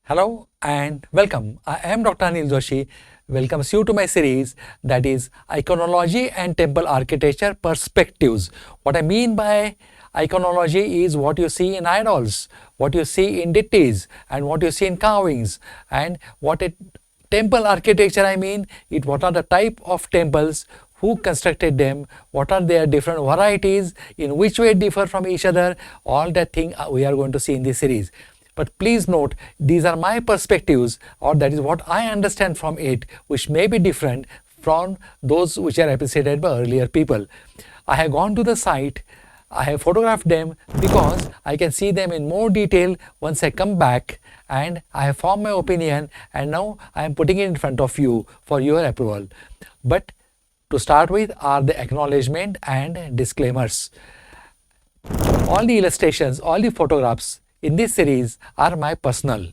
Hello and welcome. I am Dr. Anil Joshi. Welcomes you to my series that is Iconology and Temple Architecture Perspectives. What I mean by iconology is what you see in idols, what you see in deities, and what you see in carvings. And what a temple architecture I mean, what are the type of temples, who constructed them, what are their different varieties, in which way differ from each other, all that thing we are going to see in this series. But please note, these are my perspectives, or that is what I understand from it, which may be different from those which are appreciated by earlier people. I have gone to the site, I have photographed them because I can see them in more detail once I come back, and I have formed my opinion, and now I am putting it in front of you for your approval. But to start with are the acknowledgement and disclaimers. All the illustrations, all the photographs in this series are my personal.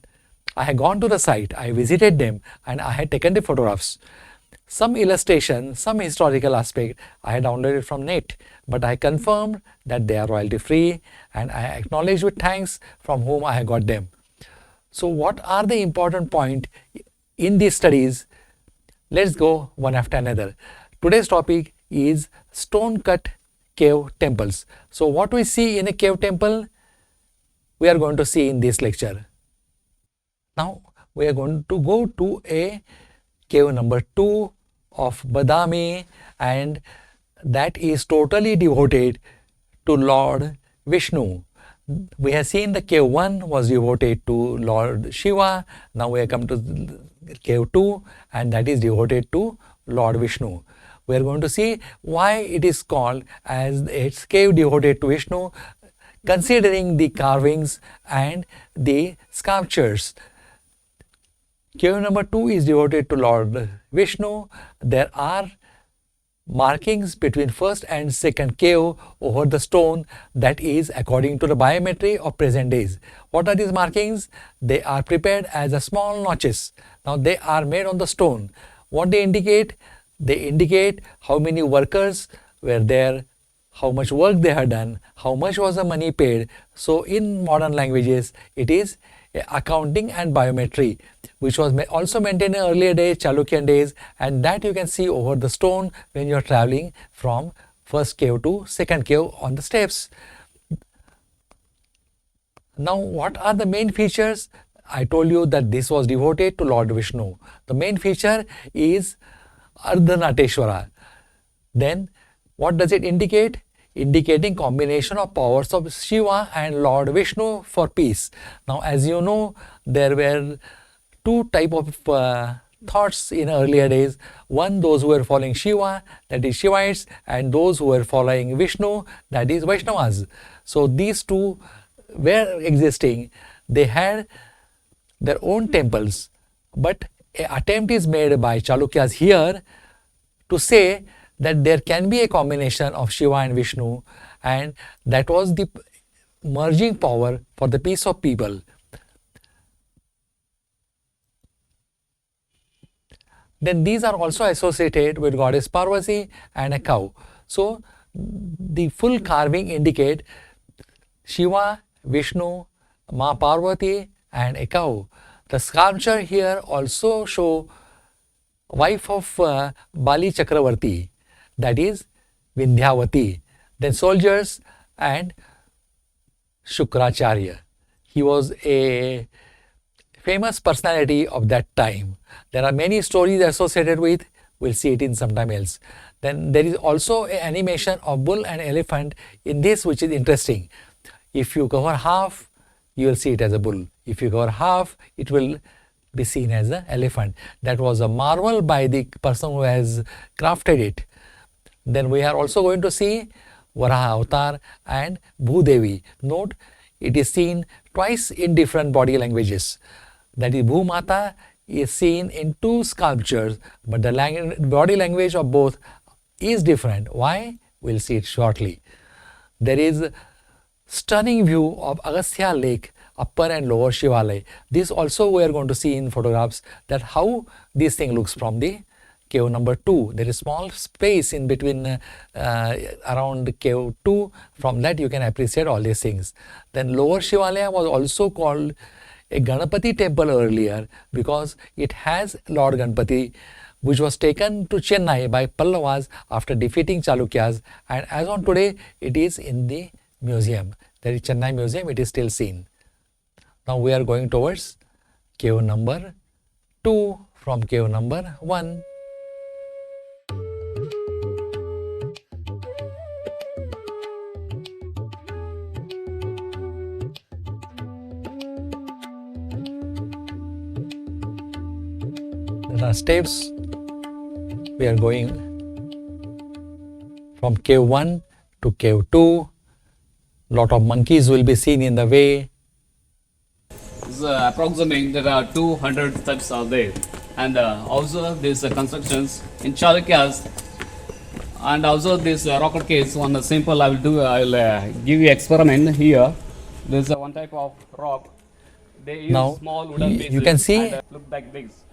I had gone to the site, I visited them, and I had taken the photographs. Some illustration, some historical aspect I had downloaded from net, but I confirmed that they are royalty free, and I acknowledge with thanks from whom I got them. So what are the important points in these studies? Let's go one after another. Today's topic is stone cut cave temples. So what we see in a cave temple, we are going to see in this lecture. Now we are going to go to a cave number 2 of Badmi, and that is totally devoted to Lord Vishnu. We have seen the cave 1 was devoted to Lord Shiva. Now we have come to cave 2, and that is devoted to Lord Vishnu. We are going to see why it is called as its cave devoted to Vishnu, considering the carvings and the sculptures. Cave number 2 is devoted to Lord Vishnu. There are markings between first and second cave over the stone, that is according to the biometry of present days. What are these markings? They are prepared as a small notches. Now they are made on the stone. What they indicate? They indicate how many workers were there, how much work they had done, how much was the money paid. So in modern languages, it is accounting and biometry, which was also maintained in earlier days, Chalukyan days, and that you can see over the stone when you are traveling from first cave to second cave on the steps. Now what are the main features? I told you that this was devoted to Lord Vishnu. The main feature is Ardhanateshwara. Then what does it indicate? Indicating combination of powers of Shiva and Lord Vishnu for peace. Now as you know, there were two type of thoughts in earlier days. One, those who were following Shiva, that is Shivites, and those who were following Vishnu, that is Vaishnavas. So these two were existing. They had their own temples, but an attempt is made by Chalukyas here to say that there can be a combination of Shiva and Vishnu, and that was the merging power for the peace of people. Then these are also associated with goddess Parvati and a cow. So the full carving indicate Shiva, Vishnu, Ma Parvati and a cow. The sculpture here also show wife of Bali Chakravarti, that is Vindhyavati. Then soldiers and Shukracharya. He was a famous personality of that time. There are many stories associated with, we'll see it in some time else. Then there is also an animation of bull and elephant in this, which is interesting. If you cover half, you will see it as a bull. If you cover half, it will be seen as an elephant. That was a marvel by the person who has crafted it. Then we are also going to see Varaha Avatar and Bhudevi. Note, it is seen twice in different body languages. That is, Bhumata is seen in two sculptures, but the body language of both is different. Why? We'll see it shortly. There is stunning view of Agastya Lake, upper and lower Shivalaya. This also we are going to see in photographs, that how this thing looks from the cave number 2. There is small space in between around cave 2. From that you can appreciate all these things. Then lower Shivalaya was also called a Ganapati temple earlier because it has Lord Ganapati, which was taken to Chennai by Pallavas after defeating Chalukyas, and as on today it is in the museum. That is Chennai museum, it is still seen. Now we are going towards cave number 2 from cave number 1. There are steps. We are going from cave 1 to cave 2. Lot of monkeys will be seen in the way. Approximately there are 200 steps are there, and also these constructions in Chalukyas, and also this rocket case. One simple I will give you experiment here. There is one type of rock. They use Now small wooden pieces you can see and, look like this.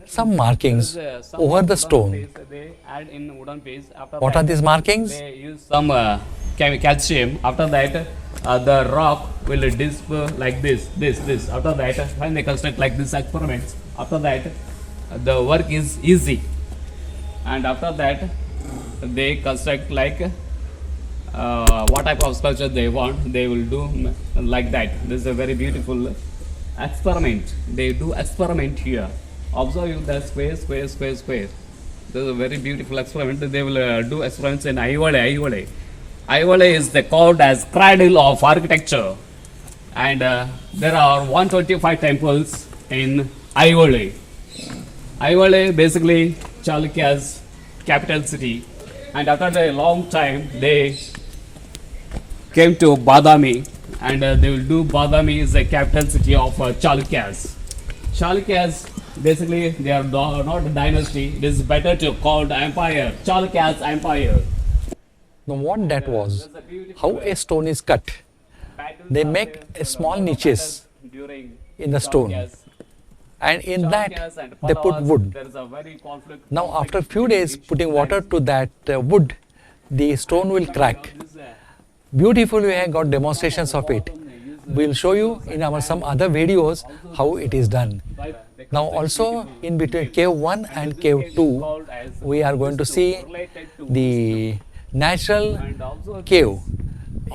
some markings Some over the wooden stone. piece they add in wooden piece. After What that, are these markings? they use some calcium. After that, the rock will disp like this. After that, when they construct like this experiments, after that, the work is easy. And after that, they construct like what type of sculpture they want. They will do like that. This is a very beautiful experiment. They do experiment here. Observe the square. This is a very beautiful experiment. They will do experiments in Aivole. Aivole is called as cradle of architecture, and there are 125 temples in Aivole. Aivole basically Chalukya's capital city, and after a long time they came to Badmi, and they will do Badmi is the capital city of Chalukyas. Chalukyas basically they are not a dynasty. It is better to call the empire Chalukyas empire. Now what that was, how a stone is cut. They make a small niches in the stone, and in that they put wood. Now after few days putting water to that wood, the stone will crack. Beautiful, we have got demonstrations of it. We will show you in our some other videos how it is done. Now also in between cave 1 and cave 2, we are going to see the natural cave.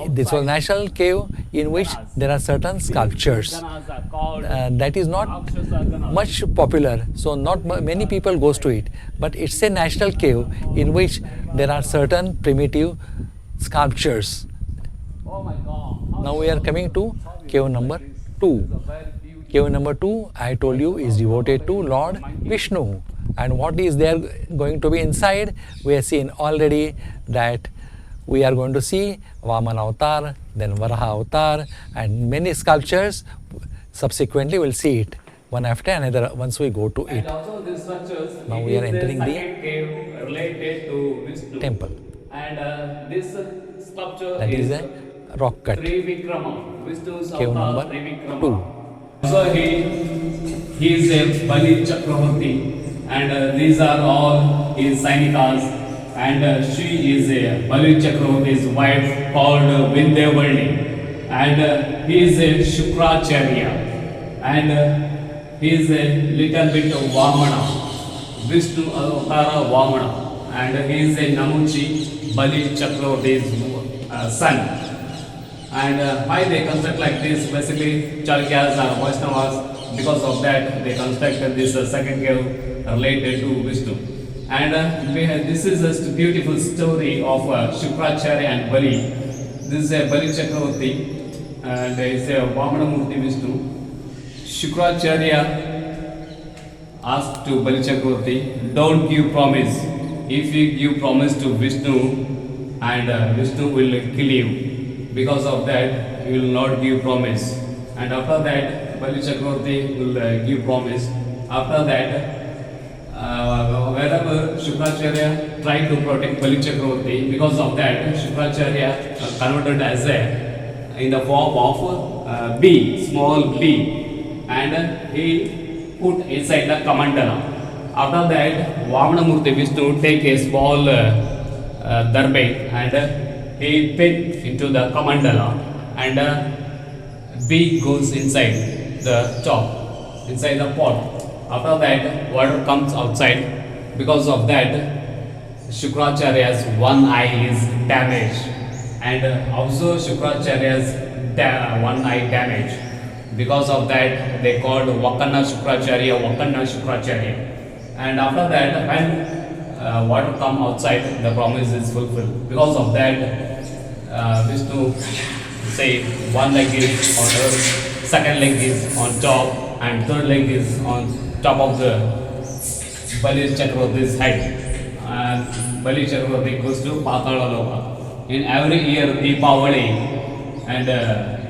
This was natural cave in which there are certain sculptures. That is not much popular, so not many people goes to it. But it's a natural cave in which there are certain primitive sculptures. Now we are coming to cave number 2. Cave number 2, I told you, is devoted to Lord Vishnu. And what is there going to be inside? We have seen already that we are going to see Vamana avatar, then Varaha avatar, and many sculptures. Subsequently, we'll see it one after another once we go to it. Now we are entering the temple. And this sculpture that is a rock cut. Cave number 2. So he is a Bali Chakravarti, and these are all his Sainikas, and she is a Bali Chakravarti's wife called Vindhyavali, and he is a Shukracharya, and he is a little bit of Vamana, Vishnu Avatara Vamana, and he is a Namuchi, Bali Chakravarti's son. And why they construct like this? Basically, Chalukyas are Vaishnavas. Because of that, they constructed this second cave related to Vishnu. And this is a beautiful story of Shukracharya and Bali. This is a Bali Chakravarti, and there is a Vamana Murti Vishnu. Shukracharya asked to Bali Chakravarti, don't give promise. If you give promise to Vishnu, and Vishnu will kill you. Because of that, he will not give promise. And after that, Bali Chakravarti will give promise. After that, wherever Shukracharya tried to protect Bali Chakravarti, because of that, Shukracharya converted as a in the form of bee, small bee, and he put inside the Kamandala. After that, Vamana Murti Vishnu take a small darbe and he put into the Kamandala, and bee goes inside the top, inside the pot. After that, water comes outside. Because of that, Shukracharya's one eye is damaged, and also Shukracharya's one eye damaged. Because of that, they called Vakana Shukracharya. And after that, when water come outside, the promise is fulfilled. Because of that, Vishnu say one leg is on earth, second leg is on top, and third leg is on top of the Bali Chakravarti's head. And Bali Chakravarti goes to Patala Loka. In every year, Deepavali and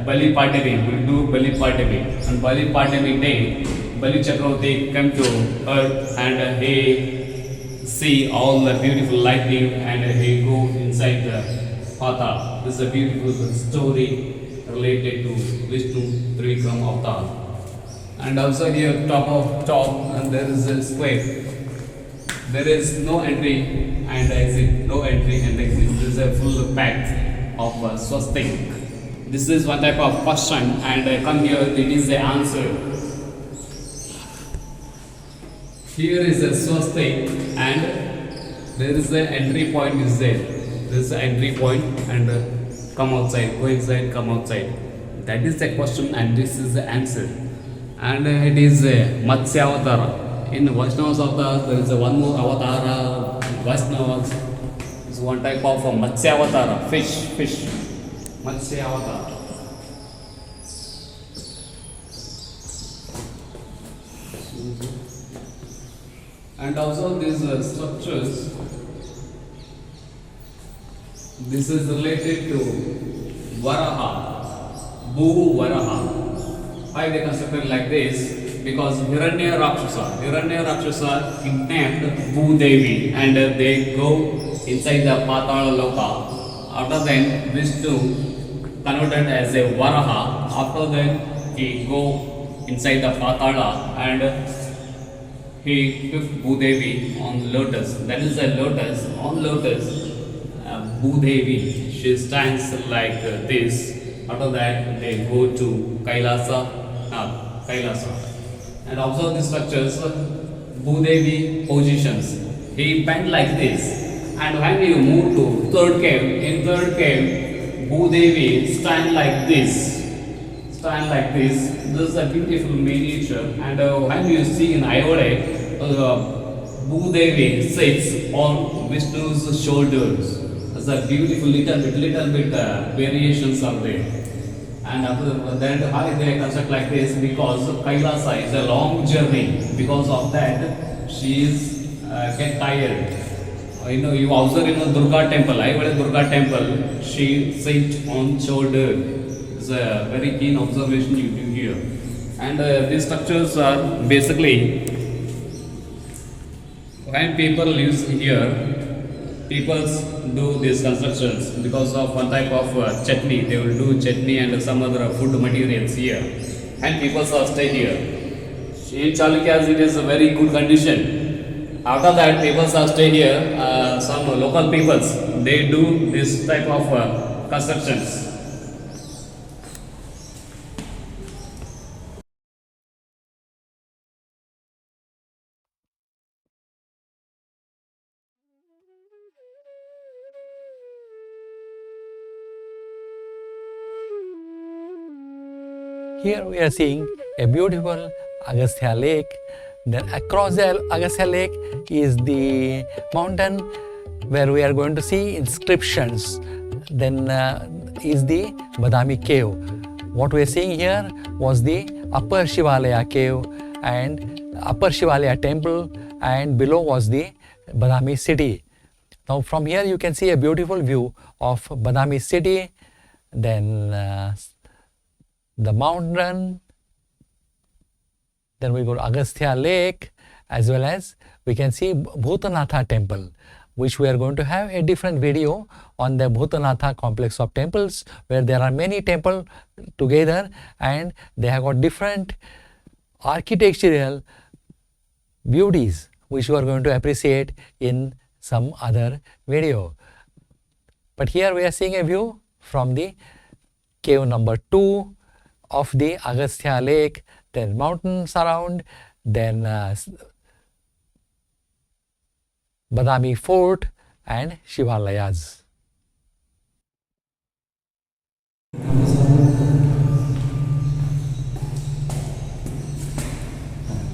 Bali Patami will do Bali Patami. On Bali Patami day, Bali Chakravarti come to earth and he see all the beautiful lightning and he go inside the Patala. This is a beautiful story related to Vishnu Trivikram Avatar. And also here top and there is a square. There is no entry and exit, no entry and exit. This is a full pack of swastik. This is one type of question and come here, it is the answer. Here is a swastik and there is the entry point is there. There is the entry point and come outside, go inside, come outside. That is the question and this is the answer. And it is Matsya Avatara. In Vaishnava's avatar, there is one more avatara. Vaishnavas is one type of Matsya Avatara, fish. Matsya Avatara. And also these structures, this is related to Varaha, Bhu Varaha. Why they constructed like this? Because Hiranya Rakshasa kidnapped Bhudevi and they go inside the Patala Loka. After then, Vishnu converted as a Varaha. After then, he go inside the Patala and he took Bhudevi on lotus. That is a lotus. On lotus, Bhudevi, she stands like this. After that, they go to Kailasa. And observe the structures, Bhudevi positions. He bent like this. And when you move to third cave, in third cave, Bhudevi stand like this. This is a beautiful miniature. And when you see in Ayodhya, Bhudevi sits on Vishnu's shoulders. There's a beautiful little bit variations are there. And after that, why they construct like this? Because Kailasa is a long journey. Because of that, she is get tired. You observe in Durga temple. Durga temple, she sits on shoulder. It's a very keen observation you do here. And these structures are basically when people live here. People do these constructions because of one type of chutney. They will do chutney and some other food materials here. And people are stay here. In Chalukyas, it is a very good condition. After that, people are stay here. Some local peoples, they do this type of constructions. Here we are seeing a beautiful Agastya lake. Then across the Agastya lake is the mountain where we are going to see inscriptions. Then is the Badmi cave. What we are seeing here was the Upper Shivalaya cave and Upper Shivalaya temple, and below was the Badmi city. Now from here you can see a beautiful view of Badmi city, then the mountain, then we go to Agastya lake, as well as we can see Bhutanatha temple, which we are going to have a different video on the Bhutanatha complex of temples, where there are many temples together and they have got different architectural beauties, which we are going to appreciate in some other video. But here we are seeing a view from the cave number 2 of the Agastya lake, then mountains around, then Badmi fort and Shivalayas.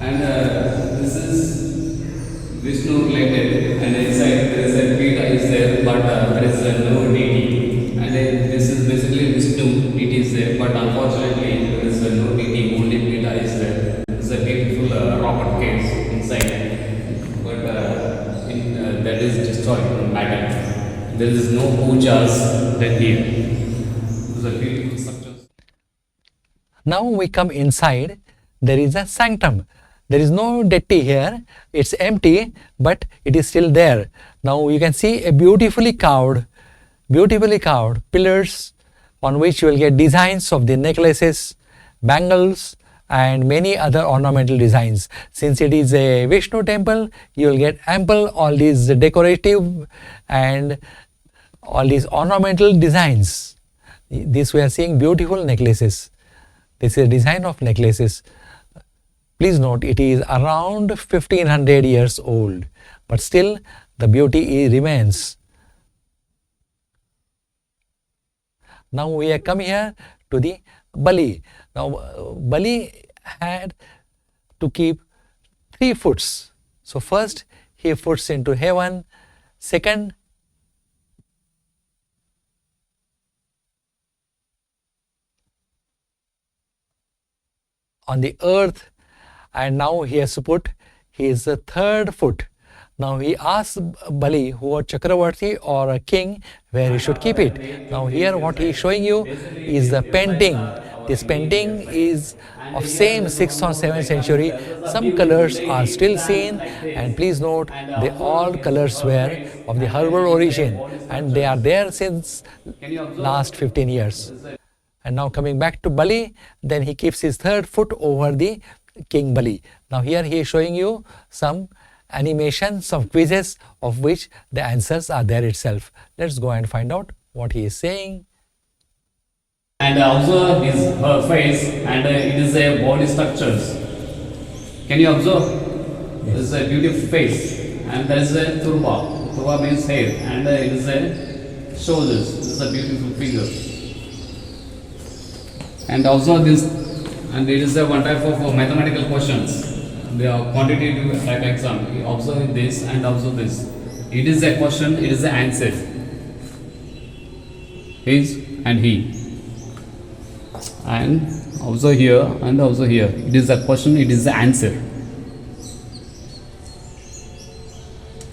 And this is Vishnu related, and inside there is a Pita is there, but there is no deity. And this is basically Vishnu, it is there, but unfortunately there is no deity, only Pita is there. There is a beautiful rock cave inside, but that is destroyed in battle. There is no pujas then here. These are beautiful structures. Now we come inside, there is a sanctum. There is no deity here, it's empty, but it is still there. Now you can see a beautifully carved pillars on which you will get designs of the necklaces, bangles and many other ornamental designs. Since it is a Vishnu temple, you will get ample all these decorative and all these ornamental designs. This we are seeing beautiful necklaces. This is a design of necklaces. Please note, it is around 1500 years old, but still the beauty remains. Now we have come here to the Bali. Now Bali had to keep 3 foots. So first he puts into heaven, second on the earth, and now he has to put his 3rd foot. Now he asks Bali, who was Chakravarti or a king, where he should keep it. Now here what he is showing you is the painting. This painting is of same 6th or 7th century. Some colors are still seen, and please note they all colors were of the herbal origin, and they are there since last 15 years. And now coming back to Bali, then he keeps his 3rd foot over the King Bali. Now here he is showing you some animations, some quizzes of which the answers are there itself. Let's go and find out what he is saying. And also her face, and it is a body structures. Can you observe? This is a beautiful face, and there is a turba. Turba means hair, and it is a shoulders. This is a beautiful figure. And also this, and it is a one type of mathematical questions. They are quantitative type exam. Observe this and observe this. It is a question, it is the answer. His and he. And also here and also here. It is a question, it is the answer.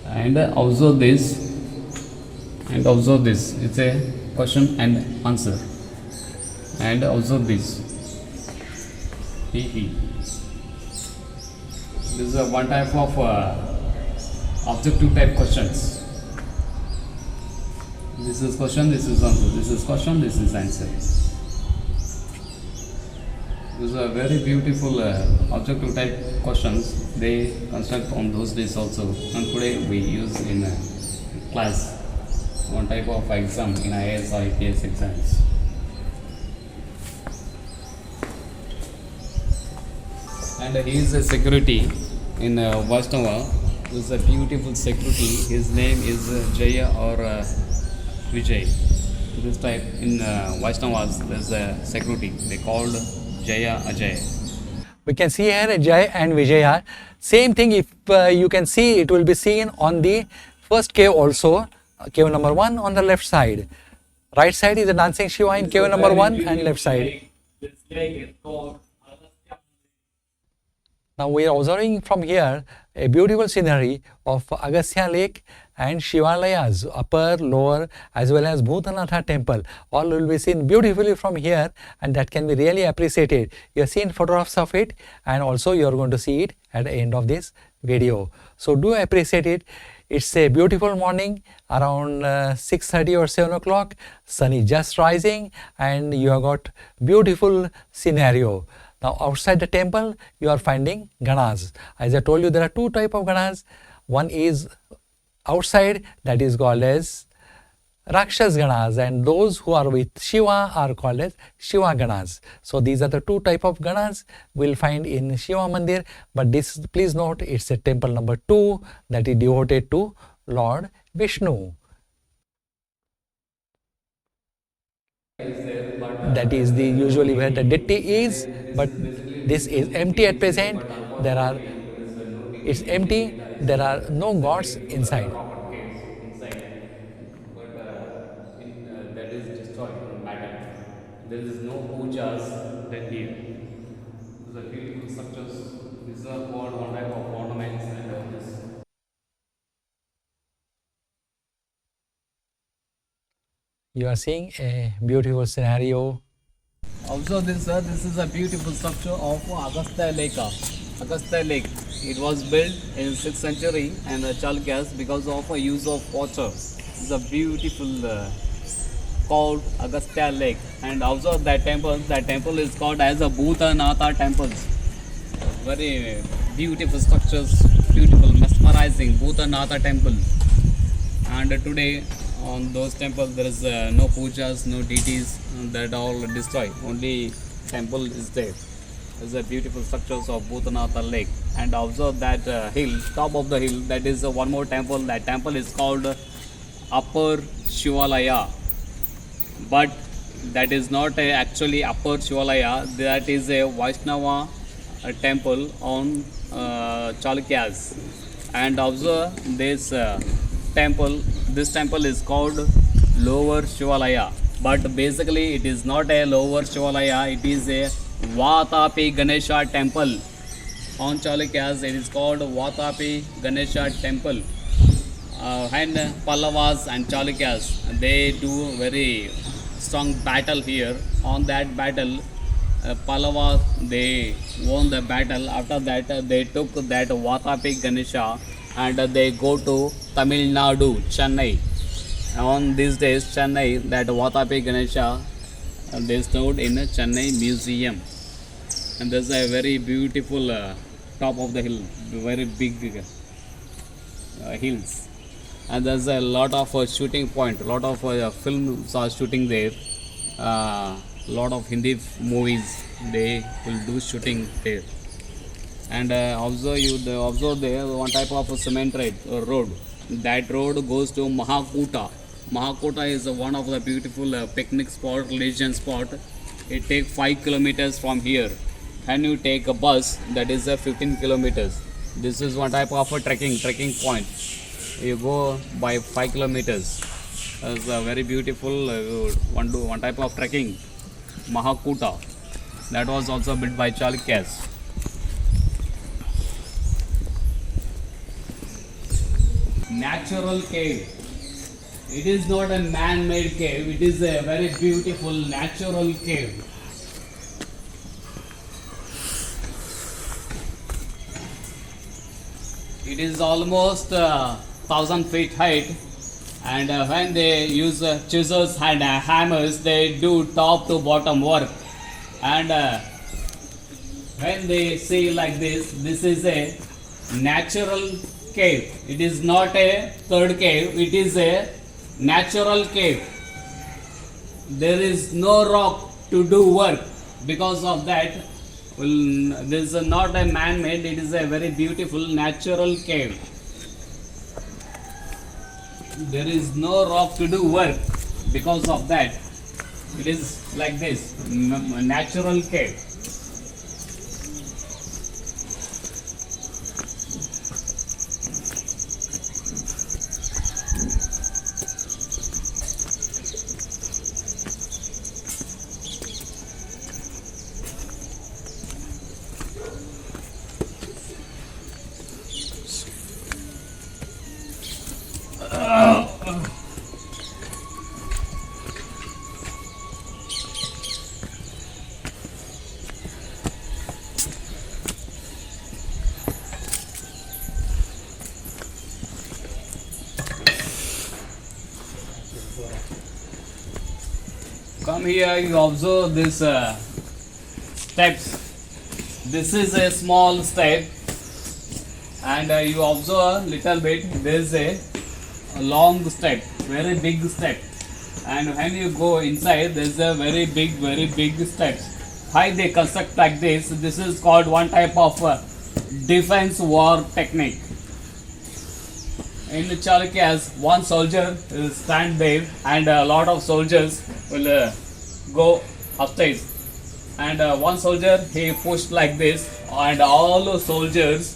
And also this and also this. It's a question and answer. And also this. He. This is a one type of objective type questions. This is question, this is answer. This is question, this is answer. These are very beautiful objective type questions. They construct on those days also. And today we use in class one type of exam in IAS or IPS exams. And he is a security in Vaishnava. This is a beautiful security. His name is Jaya or Vijay. This type in Vaishnavas, there is a security. They called Jaya Ajay. We can see here Jaya and Vijaya. Same thing, if you can see, it will be seen on the first cave also. Cave number 1 on the left side. Right side is the dancing Shiva in cave number 1 and left side. Now we are observing from here a beautiful scenery of Agastya lake and Shivalayas, upper, lower, as well as Bhutanatha temple. All will be seen beautifully from here, and that can be really appreciated. You have seen photographs of it, and also you are going to see it at the end of this video. So do appreciate it. It's a beautiful morning around 6:30 or 7 o'clock. Sun is just rising, and you have got beautiful scenario. Now outside the temple you are finding ganas. As I told you, there are 2 types of ganas. One is outside, that is called as Rakshas Ganas, and those who are with Shiva are called as Shiva Ganas. So these are the two type of Ganas we'll find in Shiva Mandir, but this, please note, it's a temple number 2 that is devoted to Lord Vishnu. That is the usually where the deity is, but this is empty at present. It's empty, there are no gods inside. That is destroyed in battle. There is no pujas done here. These are beautiful structures. These are called one type of ornaments and this. You are seeing a beautiful scenario. Also, this is a beautiful structure of Agastya Lake. Agastya Lake. It was built in 6th century and Chalukyas because of a use of water. It's a beautiful called Agastya Lake. And also that temple is called as a Bhutanatha temple. Very beautiful structures, beautiful, mesmerizing Bhutanatha temple. And today on those temples there is no pujas, no deities, that all destroyed. Only temple is there. There's a beautiful structures of Bhutanatha Lake. And also that hill, top of the hill, that is one more temple. That temple is called Upper Shivalaya. But that is not actually Upper Shivalaya. That is a Vaishnava temple on Chalukyas. And also this temple is called Lower Shivalaya. But basically it is not a Lower Shivalaya. It is a Vatapi Ganesha temple. On Chalukyas it is called Vatapi Ganesha temple. And Pallavas and Chalukyas, they do very strong battle here. On that battle, Pallavas, they won the battle. After that, they took that Vatapi Ganesha and they go to Tamil Nadu, Chennai. On these days, Chennai, that Vatapi Ganesha, they stored in a Chennai museum. And there's a very beautiful top of the hill, very big hills. And there's a lot of shooting point, a lot of films are shooting there. Lot of Hindi movies, they will do shooting there. And observe there one type of a cement road. That road goes to Mahakuta. Mahakuta is one of the beautiful picnic spot, religion spot. It takes 5 kilometers from here. And you take a bus, that is 15 kilometers. This is one type of a trekking point. You go by 5 kilometers. It's a very beautiful one type of trekking, Mahakuta. That was also built by Chalukyas. Natural cave. It is not a man-made cave. It is a very beautiful natural cave. It is almost 1,000 feet height, and when they use chisels and hammers, they do top to bottom work. And when they see like this is a natural cave. It is not a third cave, it is a natural cave. There is no rock to do work. Because of that, this is not a man-made, it is a very beautiful natural cave. There is no rock to do work. Because of that, it is like this, natural cave. Come here, you observe this steps. This is a small step, and you observe little bit. There is a long step, very big step. and when you go inside, there's a very big steps. Why they construct like this? This is called one type of defense war technique. In Chalukyas, one soldier will stand there, and a lot of soldiers will go upstairs. And one soldier he pushed like this, and all the soldiers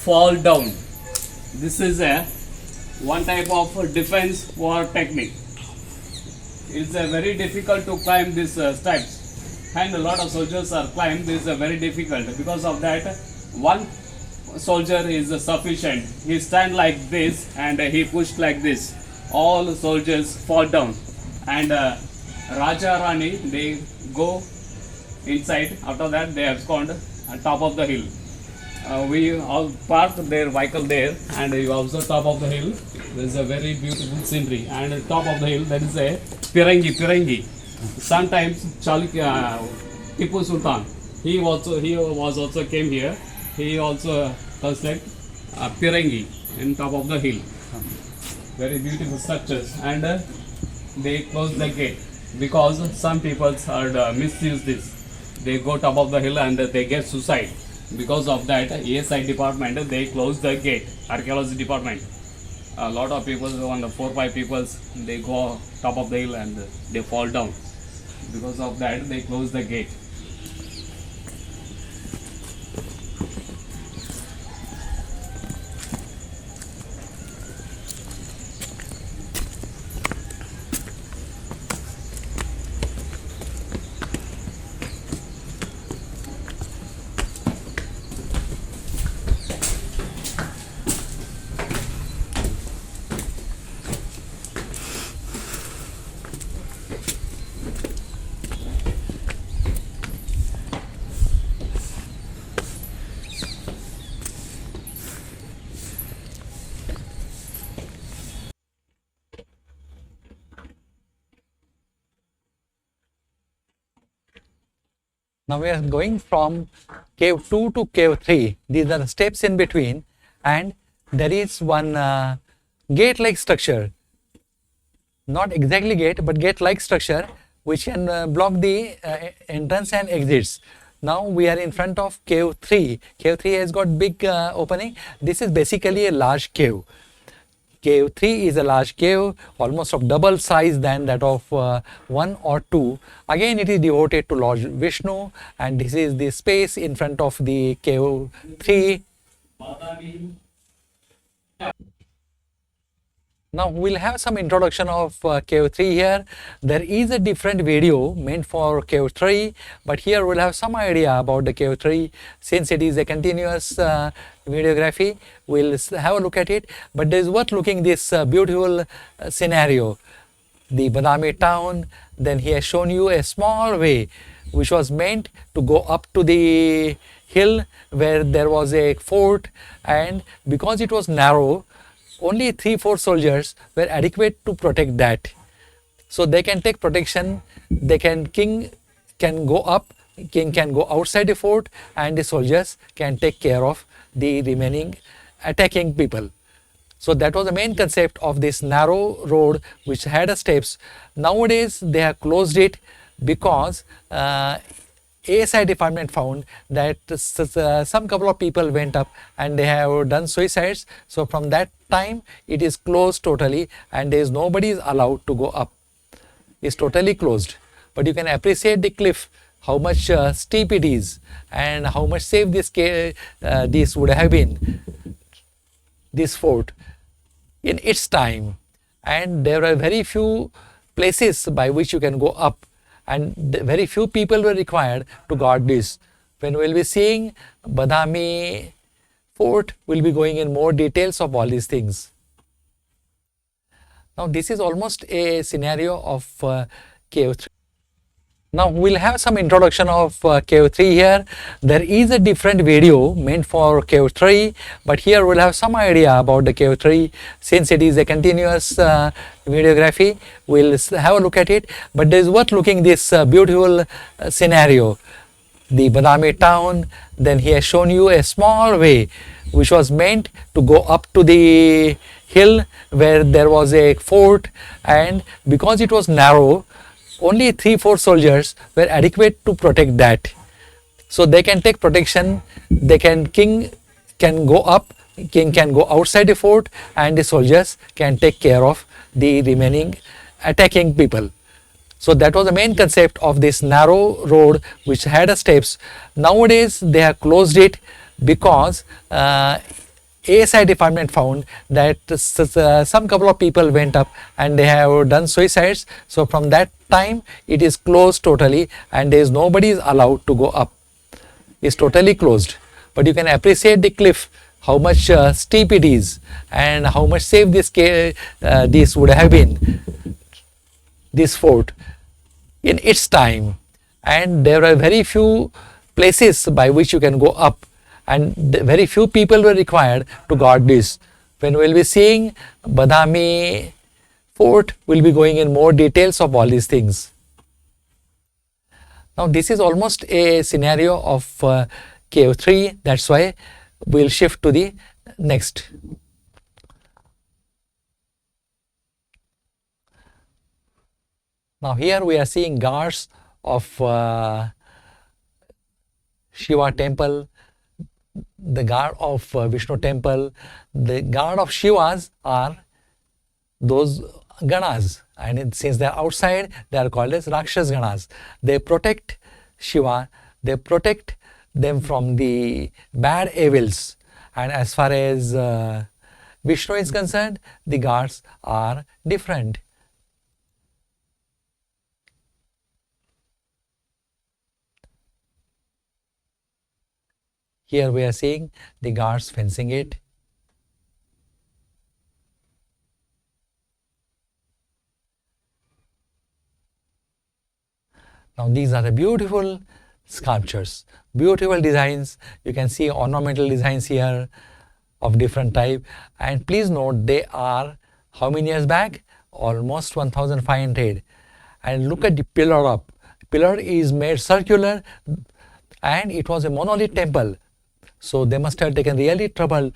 fall down. This is a one type of defense war technique. It's very difficult to climb these steps, and a lot of soldiers are climbed. This is very difficult. Because of that, one soldier is sufficient. He stand like this and he pushed like this. All the soldiers fall down, and Raja Rani they go inside. After that, they abscond on top of the hill. We all parked their vehicle there, and you observe top of the hill. There is a very beautiful scenery, and at top of the hill there is a Pirangi. Sometimes Chalukya, Tipu Sultan, he was also came here. He also construct Pirangi in top of the hill. Very beautiful structures, and they close the gate because some people are misuse this. They go top of the hill and they get suicide. Because of that, ASI department they close the gate. Archaeology department. A lot of people, on the 4-5 people, they go top of the hill and they fall down. Because of that, they close the gate. Now we are going from cave 2 to cave 3. These are the steps in between, and there is one gate-like structure. Not exactly gate, but gate-like structure which can block the entrance and exits. Now we are in front of cave 3. Cave 3 has got big opening. This is basically a large cave. Cave 3 is a large cave, almost of double size than that of 1 or 2. Again, it is devoted to Lord Vishnu, and this is the space in front of the cave 3. Now we'll have some introduction of cave 3 here. There is a different video meant for cave 3, but here we'll have some idea about the cave 3. Since it is a continuous videography, we'll have a look at it. But there is worth looking this beautiful scenario. The Badmi town, then he has shown you a small way which was meant to go up to the hill where there was a fort, and because it was narrow, only 3-4 soldiers were adequate to protect that. So they can take protection, king can go up, king can go outside the fort, and the soldiers can take care of the remaining attacking people. So that was the main concept of this narrow road which had a steps. Nowadays they have closed it because ASI department found that some couple of people went up and they have done suicides. So from that time it is closed totally, and there is nobody is allowed to go up. It's totally closed. But you can appreciate the cliff, how much steep it is, and how much safe this would have been, this fort in its time. And there are very few places by which you can go up, and very few people were required to guard this. When we will be seeing Badmi fort, we will be going in more details of all these things. Now this is almost a scenario of cave 3. Now we'll have some introduction of cave 3 here. There is a different video meant for cave 3, but here we'll have some idea about the cave 3. Since it is a continuous videography, we'll have a look at it. But there is worth looking this beautiful scenario. The Badmi town, then he has shown you a small way which was meant to go up to the hill where there was a fort, and because it was narrow, only 3-4 soldiers were adequate to protect that. So they can take protection. King can go up, king can go outside the fort, and the soldiers can take care of the remaining attacking people. So that was the main concept of this narrow road which had a steps. Nowadays they have closed it because ASI department found that some couple of people went up and they have done suicides. So from that time it is closed totally, and there is nobody is allowed to go up. It's totally closed. But you can appreciate the cliff, how much steep it is, and how much safe this would have been, this fort in its time. And there are very few places by which you can go up, and very few people were required to guard this. When we will be seeing Badmi fort, we will be going in more details of all these things. Now this is almost a scenario of cave 3, that's why we will shift to the next. Now here we are seeing guards of Shiva temple, the guard of Vishnu temple. The guard of Shivas are those ganas, and since they are outside, they are called as Rakshas ganas. They protect Shiva, they protect them from the bad evils. And as far as Vishnu is concerned, the guards are different. Here we are seeing the guards fencing it. Now these are the beautiful sculptures, beautiful designs. You can see ornamental designs here of different type. And please note, they are how many years back? Almost 1500. And look at the pillar up. Pillar is made circular, and it was a monolith temple. So they must have taken really trouble,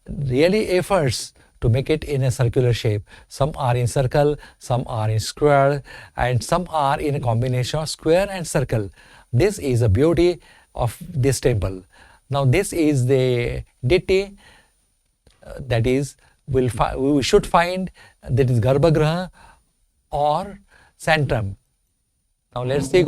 really efforts to make it in a circular shape. Some are in circle, some are in square, and some are in a combination of square and circle. This is a beauty of this temple. Now this is the deity that is we should find, that is Garbhagriha or Centrum. Now let's see.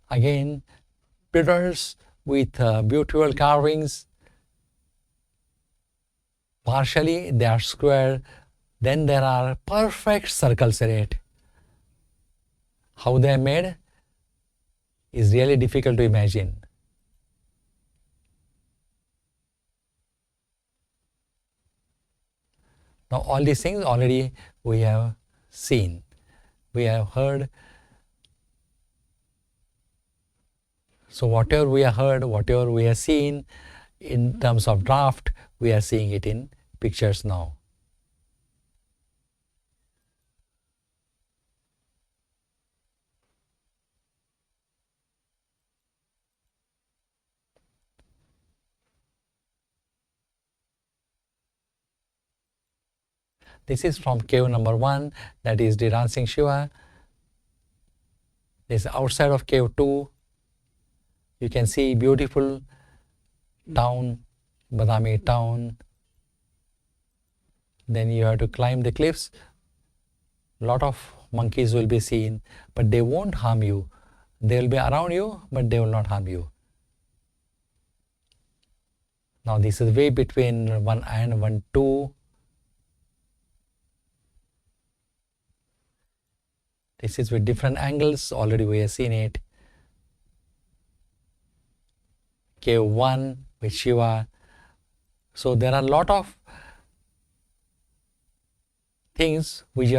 Again, pillars with beautiful carvings. Partially they are square, then there are perfect circles in it. How they are made is really difficult to imagine. Now all these things already we have seen, we have heard. So whatever we have heard, whatever we have seen in terms of draft, we are seeing it in pictures now. This is from cave number 1, that is the dancing Shiva. This is outside of cave 2. You can see beautiful town, Badmi town. Then you have to climb the cliffs. Lot of monkeys will be seen, but they won't harm you. They will be around you, but they will not harm you. Now this is way between 1 and 1, 2. This is with different angles, already we have seen it. cave 1 with Shiva. So there are a lot of things which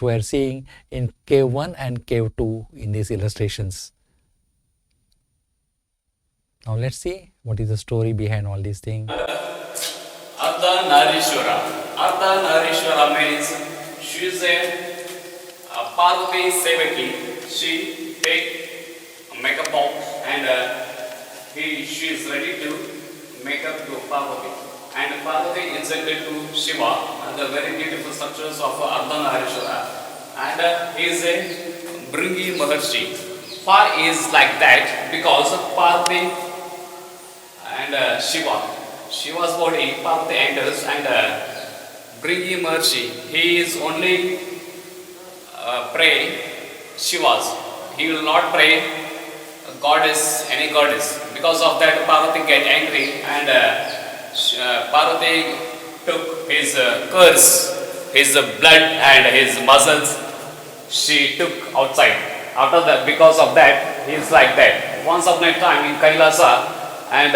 we are seeing in cave 1 and cave 2 in these illustrations. Now let's see what is the story behind all these things. Ardhanarishwara. Ardhanarishwara means she is a Parvati Sevaki. She take makeup box and she is ready to make up to Parvati. And Parvati is equal to Shiva and the very beautiful structures of Ardhanarishwara. And he is a Bringi Maharshi. Why is like that? Because Parvati and Shiva's body, Parvati enters and Bringi Maharshi, he is only pray Shiva's. He will not pray goddess, any goddess. Because of that, Parvati get angry and Parvati took his curse, his blood and his muscles. She took outside. After that, because of that, he is like that. Once upon a time in Kailasa, and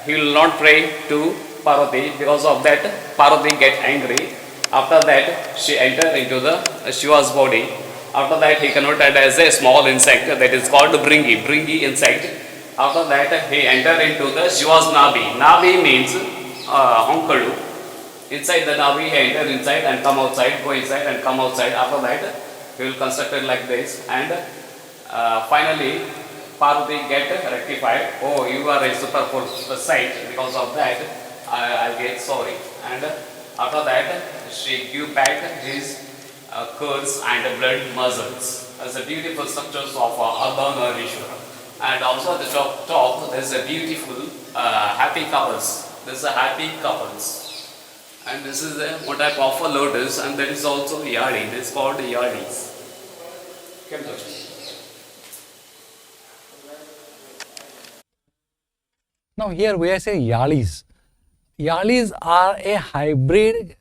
he will not pray to Parvati. Because of that, Parvati get angry. After that, she entered into the Shiva's body. After that, he converted as a small insect that is called Bringi insect. After that, he entered into the Shiva's Nabi. Nabi means Honkalu. Inside the Nabi, he entered inside and come outside, go inside and come outside. After that, he will construct it like this. And finally, Parvati get rectified. Oh, you are a super sight. Because of that, I get sorry. And after that, she give back his curls and blood muscles as a beautiful structures of Ardhanarishwara. And also at the top there is a beautiful happy couples. This is a happy couples. And this is one type of a lotus, and that is also yadi. This is called yadis. Now here we are saying yalis. Yalis are a hybrid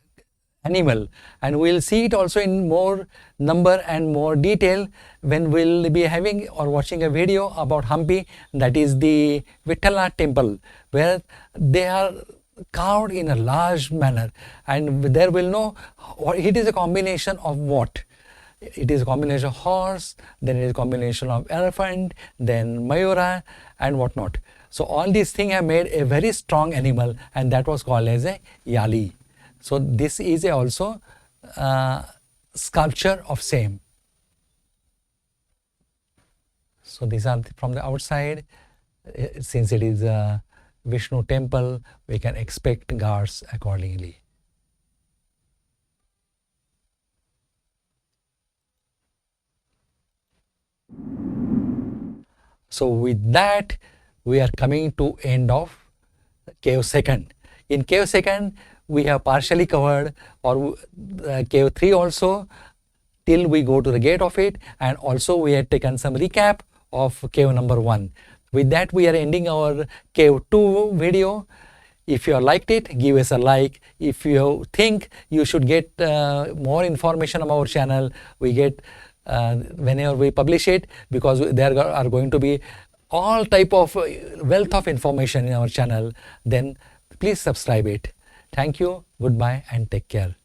animal, and we'll see it also in more number and more detail when we'll be having or watching a video about Hampi, that is the Vithala temple, where they are carved in a large manner, and there will know it is a combination of what. It is a combination of horse, then it is a combination of elephant, then mayura and whatnot. So all these things have made a very strong animal, and that was called as a yali. So this is also sculpture of same. So these are from the outside. Since it is a Vishnu temple, we can expect guards accordingly. So with that, we are coming to end of cave second. In cave second, we have partially covered, or cave 3 also, till we go to the gate of it, and also we had taken some recap of cave number 1. With that, we are ending our cave 2 video. If you liked it, give us a like. If you think you should get more information about our channel, we get whenever we publish it, because there are going to be all type of wealth of information in our channel, then please subscribe it. Thank you, goodbye and take care.